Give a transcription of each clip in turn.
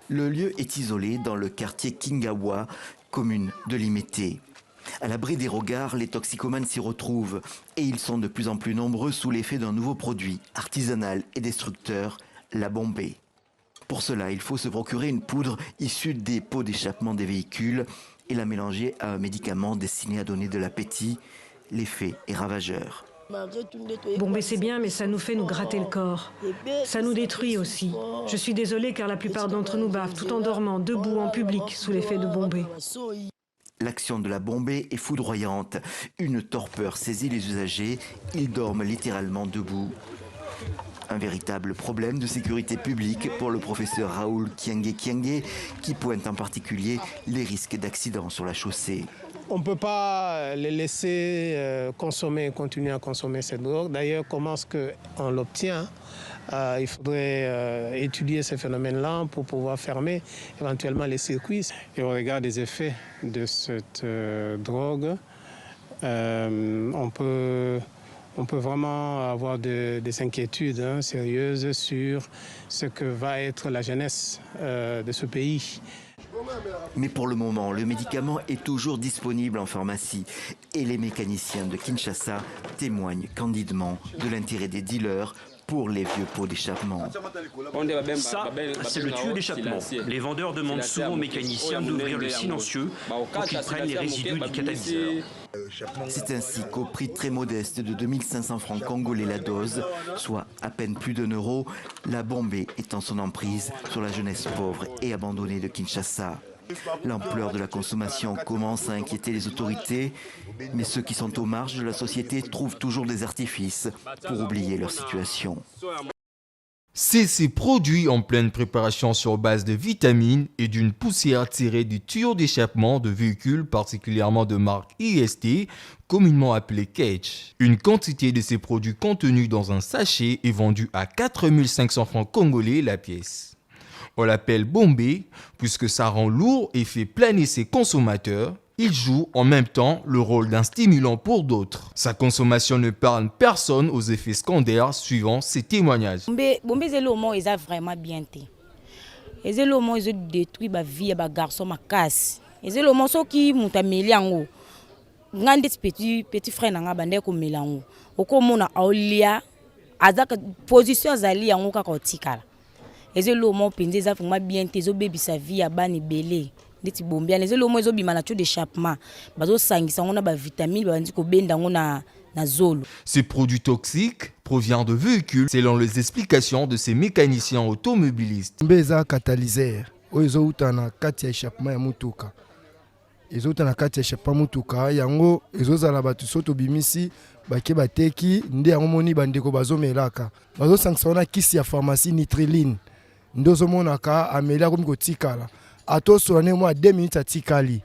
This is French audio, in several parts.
Le lieu est isolé dans le quartier Kingawa, commune de Limete. À l'abri des regards, les toxicomanes s'y retrouvent et ils sont de plus en plus nombreux sous l'effet d'un nouveau produit artisanal et destructeur, la bombée. Pour cela, il faut se procurer une poudre issue des pots d'échappement des véhicules et la mélanger à un médicament destiné à donner de l'appétit. L'effet est ravageur. Bombé c'est bien, mais ça nous fait nous gratter le corps. Ça nous détruit aussi. Je suis désolée car la plupart d'entre nous bavent tout en dormant, debout, en public, sous l'effet de bombé. L'action de la bombée est foudroyante. Une torpeur saisit les usagers. Ils dorment littéralement debout. Un véritable problème de sécurité publique pour le professeur Raoul Kienge qui pointe en particulier les risques d'accidents sur la chaussée. On ne peut pas les laisser continuer à consommer cette drogue. D'ailleurs, comment est-ce qu'on l'obtient? Il faudrait étudier ces phénomènes-là pour pouvoir fermer éventuellement les circuits. Et au regard des effets de cette drogue, on peut vraiment avoir des inquiétudes sérieuses sur ce que va être la jeunesse de ce pays. Mais pour le moment, le médicament est toujours disponible en pharmacie et les mécaniciens de Kinshasa témoignent candidement de l'intérêt des dealers pour les vieux pots d'échappement. Ça, c'est le tuyau d'échappement. Les vendeurs demandent souvent aux mécaniciens d'ouvrir le silencieux pour qu'ils prennent les résidus du catalyseur. C'est ainsi qu'au prix très modeste de 2500 francs congolais la dose, soit à peine plus d'1 €, la bombée étend son emprise sur la jeunesse pauvre et abandonnée de Kinshasa. L'ampleur de la consommation commence à inquiéter les autorités, mais ceux qui sont aux marges de la société trouvent toujours des artifices pour oublier leur situation. C'est ces produits en pleine préparation sur base de vitamines et d'une poussière tirée du tuyau d'échappement de véhicules particulièrement de marque IST, communément appelé Cage. Une quantité de ces produits contenus dans un sachet est vendue à 4500 francs congolais la pièce. On l'appelle bombé puisque ça rend lourd et fait planer ses consommateurs. Il joue en même temps le rôle d'un stimulant pour d'autres. Sa consommation ne parle personne aux effets secondaires suivant ses témoignages. Bombé c'est le moment ils a vraiment bien été. Et c'est le moment ils ont détruit ma vie ma garçon ma casse. Et c'est le moment so qui monta meliango. Ngande petit frère nanga bande ko melango. Okomona aulia azaka position zali yango kaka otikala. Et c'est le moment penze za vraiment bien été zo baby sa vie ya bani belé. Ndeti bombia les lomo ezo bima na tuyau d'échappement bazo sangisa ngona ba vitamine bandi ko benda ngona na zolo. Ces produits toxiques proviennent de véhicules selon les explications de ces mécaniciens automobilistes. Mbeza catalyseur ozo utana kati ya échappement ya mutuka. Ezo utana kati ya échappement mutuka yango ezo zala batu soto bimisi bake bateki nde yango moni bandeko bazo melaka. Bazo sangisa na kisi ya pharmacie nitriline. Ndozo monaka amelia ko mikotikala. Ato soné moi 2 minutes à tikali.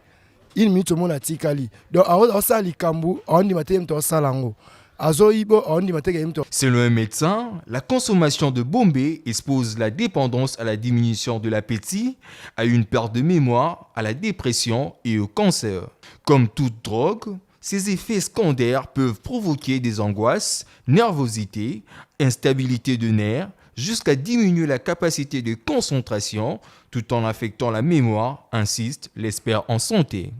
1 minute au monde à tikali. Donc à ça likambu on dit matin to salango. Azo ibo on dit matin to. Selon un médecin, la consommation de bombé expose la dépendance à la diminution de l'appétit, à une perte de mémoire, à la dépression et au cancer. Comme toute drogue, ces effets secondaires peuvent provoquer des angoisses, nervosité, instabilité de nerfs, jusqu'à diminuer la capacité de concentration tout en affectant la mémoire, insiste l'expert en santé.